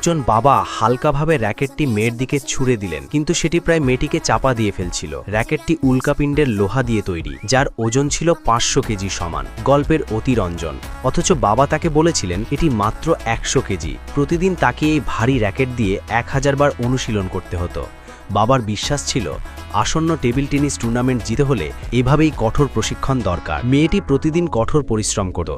একজন বাবা হালকাভাবে র্যাকেটটি মেয়ের দিকে ছুড়ে দিলেন, কিন্তু সেটি প্রায় মেয়েটিকে চাপা দিয়ে ফেলছিল। র্যাকেটটি উল্কাপিণ্ডের লোহা দিয়ে তৈরি, যার ওজন ছিল 500 কেজি সমান। গল্পের অতিরঞ্জন, অথচ বাবা তাকে বলেছিলেন এটি মাত্র 100 কেজি। প্রতিদিন তাকে এই ভারী র্যাকেট দিয়ে 1000 বার অনুশীলন করতে হতো। বাবার বিশ্বাস ছিল আসন্ন টেবিল টেনিস টুর্নামেন্ট জিতে হলে এভাবেই কঠোর প্রশিক্ষণ দরকার। মেয়েটি প্রতিদিন কঠোর পরিশ্রম করত।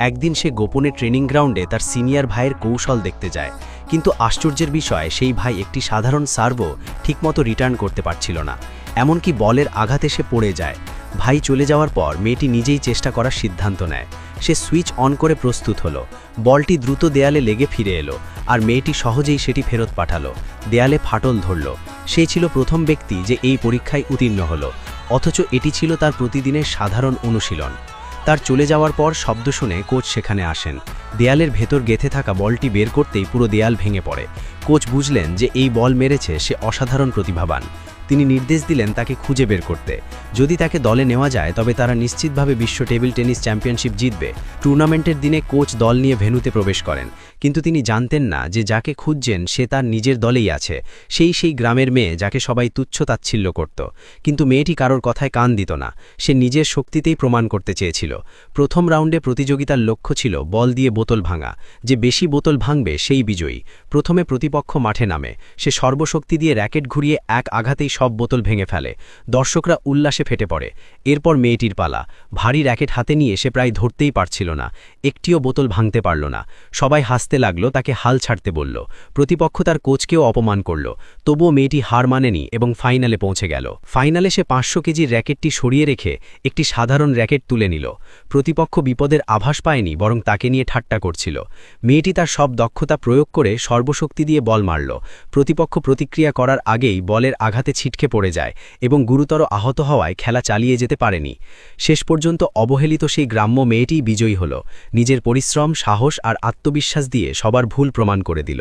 একদিন সে গোপনে ট্রেনিং গ্রাউন্ডে তার সিনিয়র ভাইয়ের কৌশল দেখতে যায়, কিন্তু আশ্চর্যের বিষয় সেই ভাই একটি সাধারণ সার্ভও ঠিকমতো রিটার্ন করতে পারছিল না। এমনকি বলের আঘাতে সে পড়ে যায়। ভাই চলে যাওয়ার পর মেয়েটি নিজেই চেষ্টা করার সিদ্ধান্ত নেয়। সে সুইচ অন করে প্রস্তুত হলো। বলটি দ্রুত দেয়ালে লেগে ফিরে এলো, আর মেয়েটি সহজেই সেটি ফেরত পাঠালো। দেয়ালে ফাটল ধরল। সেই ছিল প্রথম ব্যক্তি যে এই পরীক্ষায় উত্তীর্ণ হলো, অথচ এটি ছিল তার প্রতিদিনের সাধারণ অনুশীলন। তার চলে যাওয়ার পর শব্দ শুনে কোচ সেখানে আসেন। দেয়ালের ভেতর গেঁথে থাকা বলটি বের করতেই পুরো দেয়াল ভেঙে পড়ে। কোচ বুঝলেন যে এই বল মেরেছে সে অসাধারণ প্রতিভাবান। তিনি নির্দেশ দিলেন তাকে খুঁজে বের করতে। যদি তাকে দলে নেওয়া যায় তবে তারা নিশ্চিতভাবে বিশ্ব টেবিল টেনিস চ্যাম্পিয়নশিপ জিতবে। টুর্নামেন্টের দিনে কোচ দল নিয়ে ভেন্যুতে প্রবেশ করেন, কিন্তু তিনি জানতেন না যে যাকে খুঁজছেন সে তার নিজের দলেই আছে। সেই গ্রামের মেয়ে যাকে সবাই তুচ্ছ তাচ্ছিল্য করত। কিন্তু মেয়েটি কারোর কথায় কান দিত না। সে নিজের শক্তিতেই প্রমাণ করতে চেয়েছিল। প্রথম রাউন্ডে প্রতিযোগিতার লক্ষ্য ছিল বল দিয়ে বোতল ভাঙা। যে বেশি বোতল ভাঙবে সেই বিজয়ী। প্রথমে প্রতিপক্ষ মাঠে নামে। সে সর্বশক্তি দিয়ে র্যাকেট ঘুরিয়ে এক আঘাতেই সব বোতল ভেঙে ফেলে। দর্শকরা উল্লাসে ফেটে পড়ে। এরপর মেয়েটির পালা। ভারী র্যাকেট হাতে নিয়ে সে প্রায় ধরতেই পারছিল না। একটিও বোতল ভাঙতে পারল না। সবাই হাসতে লাগলো, তাকে হাল ছাড়তে বলল। প্রতিপক্ষ তার কোচকেও অপমান করল। তবুও মেয়েটি হার মানেনি এবং ফাইনালে পৌঁছে গেল। ফাইনালে সে 500 কেজির র্যাকেটটি সরিয়ে রেখে একটি সাধারণ র্যাকেট তুলে নিল। প্রতিপক্ষ বিপদের আভাস পায়নি, বরং তাকে নিয়ে ঠাট্টা করছিল। মেয়েটি তার সব দক্ষতা প্রয়োগ করে সর্বশক্তি দিয়ে বল মারল। প্রতিপক্ষ প্রতিক্রিয়া করার আগেই বলের আঘাতে ছিটকে পড়ে যায় এবং গুরুতর আহত হওয়ায় খেলা চালিয়ে যেতে পারেনি। শেষ পর্যন্ত অবহেলিত সেই গ্রাম্য মেয়েটিই বিজয়ী হল। নিজের পরিশ্রম, সাহস আর আত্মবিশ্বাস দিয়ে সবার ভুল প্রমাণ করে দিল।